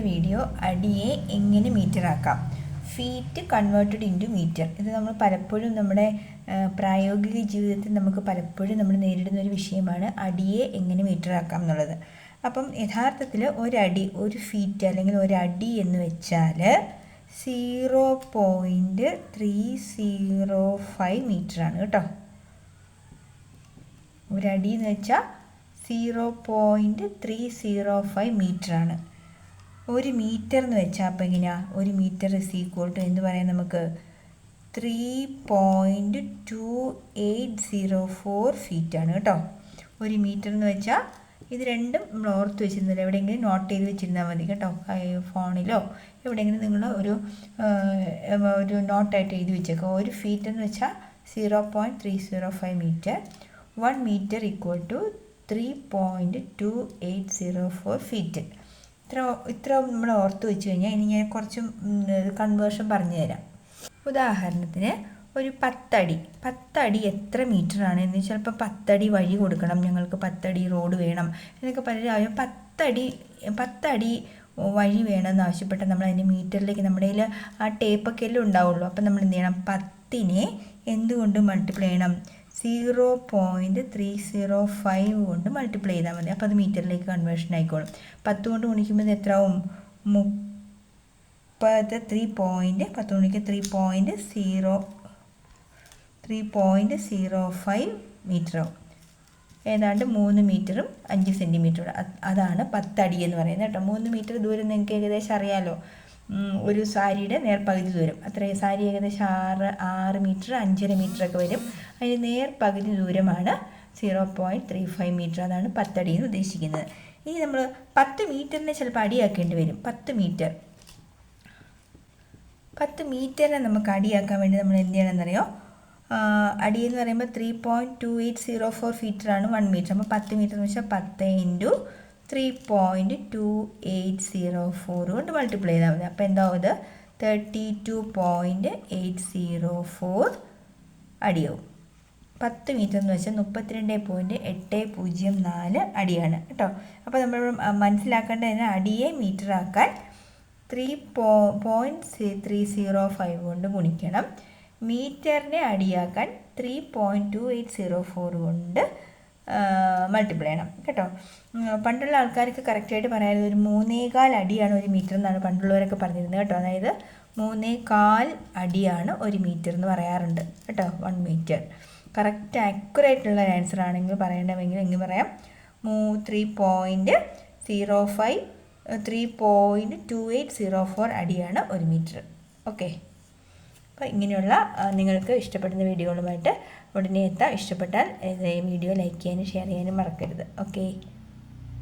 Video അടിയെ എങ്ങനെ metre ആക്കാം, feet converted into metre. ഇത് നമ്മൾ പലപ്പോഴും നമ്മുടെ പ്രായോഗിക ജീവിതത്തിൽ നമുക്ക് പലപ്പോഴും നമ്മൾ നേരിടുന്ന ഒരു വിഷയമാണ് അടിയെ എങ്ങനെ മീറ്റർ ആക്കാം എന്നുള്ളത്. അപ്പം യഥാർത്ഥത്തിൽ ഒരു ഫീറ്റ് അല്ലെങ്കിൽ ഒരടി എന്ന് വെച്ചാൽ 0.305 മീറ്ററാണ് കേട്ടോ. ഒരടി എന്ന് വെച്ചാൽ 0.305 മീറ്ററാണ്. ഒരു മീറ്റർ എന്ന് വെച്ചാൽ അപ്പോൾ എങ്ങനെയാണ്? ഒരു മീറ്റർ ഇസ് ഈക്വൽ ടു എന്ന് പറയാം നമുക്ക് 3.2804 ഫീറ്റാണ് കേട്ടോ. ഒരു മീറ്റർ എന്ന് വെച്ചാൽ ഇത് രണ്ടും നമ്മൾ ഓർത്ത് വെച്ചിരുന്നില്ല, എവിടെയെങ്കിലും നോട്ട് ചെയ്ത് വെച്ചിരുന്നാൽ മതി കേട്ടോ. ഫോണിലോ എവിടെയെങ്കിലും നിങ്ങൾ ഒരു നോട്ടായിട്ട് എഴുതി വെച്ചേക്കുക. ഒരു ഫീറ്റ് എന്ന് വെച്ചാൽ 0.305 metre. 1 metre equal to 3.2804 feet. ഇത്ര നമ്മൾ ഓർത്ത് വെച്ച് കഴിഞ്ഞാൽ ഇനി ഞാൻ കുറച്ച് കൺവേർഷൻ പറഞ്ഞു തരാം. ഉദാഹരണത്തിന് ഒരു 10 അടി എത്ര മീറ്ററാണ് എന്ന് ചിലപ്പോൾ 10 അടി വഴി കൊടുക്കണം, ഞങ്ങൾക്ക് 10 അടി റോഡ് വേണം എന്നൊക്കെ പലരും 10 അടി വഴി വേണമെന്ന് ആവശ്യപ്പെട്ടാൽ നമ്മൾ അതിൻ്റെ മീറ്ററിലേക്ക് നമ്മുടെ കയ്യിൽ ആ ടേപ്പൊക്കെ എല്ലാം ഉണ്ടാവുള്ളൂ. അപ്പം നമ്മൾ എന്ത് ചെയ്യണം? 10നെ എന്തുകൊണ്ട് മൾട്ടിപ്ലൈ ചെയ്യണം? 0.305 കൊണ്ട് മൾട്ടിപ്ലൈ ചെയ്താൽ മതി. അപ്പോൾ അത് മീറ്ററിലേക്ക് കൺവേർഷൻ ആയിക്കോളും. 10 കൊണ്ട് ഗുണിക്കുമ്പോൾ എത്ര ആവും? 3.05 മീറ്റർ ആവും. ഏതാണ്ട് 3 മീറ്ററും 5 സെൻറ്റിമീറ്ററും. അതാണ് 10 അടി എന്ന് പറയുന്നത് കേട്ടോ. 3 മീറ്റർ ദൂരം നിങ്ങൾക്ക് ഏകദേശം അറിയാമല്ലോ. ഒരു സാരിയുടെ നേർപകുതി ദൂരം അത്രയും. സാരി ഏകദേശം 6 മീറ്റർ 5.5 മീറ്ററൊക്കെ വരും. അതിന് നേർപകുതി ദൂരമാണ് 0.35 മീറ്റർ. അതാണ് 10 അടി എന്ന് ഉദ്ദേശിക്കുന്നത്. ഇനി നമ്മൾ 10 മീറ്ററിനെ ചിലപ്പോൾ അടിയാക്കേണ്ടി വരും. 10 മീറ്ററിനെ നമുക്ക് അടിയാക്കാൻ വേണ്ടി നമ്മൾ എന്ത് ചെയ്യണമെന്നറിയോ? അടി എന്ന് പറയുമ്പോൾ 3.2804 ഫീറ്ററാണ് 1 മീറ്റർ. അപ്പോൾ 10 മീറ്റർ എന്ന് വെച്ചാൽ 10 × 3.2804 കൊണ്ട് മൾട്ടിപ്ലൈ ചെയ്താൽ മതി. അപ്പോൾ എന്താവും? ഇത് 32.804 അടിയാവും. 10 മീറ്റർ എന്ന് വെച്ചാൽ 32.804 അടിയാണ് കേട്ടോ. അപ്പോൾ നമ്മൾ മനസ്സിലാക്കേണ്ടതിന് അടിയെ മീറ്റർ ആക്കാൻ 3.305 കൊണ്ട് ഗുണിക്കണം. മീറ്ററിനെ അടിയാക്കാൻ 3.2804 കൊണ്ട് മൾട്ടിപ്ലൈ ചെയ്യണം കേട്ടോ. പണ്ടുള്ള ആൾക്കാർക്ക് കറക്റ്റായിട്ട് പറയാതെ ഒരു 3.25 അടിയാണ് ഒരു മീറ്റർ എന്നാണ് പണ്ടുള്ളവരൊക്കെ പറഞ്ഞിരുന്നത് കേട്ടോ. അതായത് 3.25 അടിയാണ് ഒരു മീറ്റർ എന്ന് പറയാറുണ്ട് കേട്ടോ. 1 മീറ്റർ കറക്റ്റ് ആക്യുറേറ്റുള്ള ആൻസർ ആണെങ്കിൽ പറയണമെങ്കിൽ എങ്ങനെ പറയാം? 3.2804 അടിയാണ് ഒരു മീറ്റർ. ഓക്കെ. അപ്പോൾ ഇങ്ങനെയുള്ള നിങ്ങൾക്ക് ഇഷ്ടപ്പെടുന്ന വീഡിയോകളുമായിട്ട് ഉടനെ എത്താം. ഇഷ്ടപ്പെട്ടാൽ ഈ വീഡിയോ ലൈക്ക് ചെയ്യാനും ഷെയർ ചെയ്യാനും മറക്കരുത്. ഓക്കെ.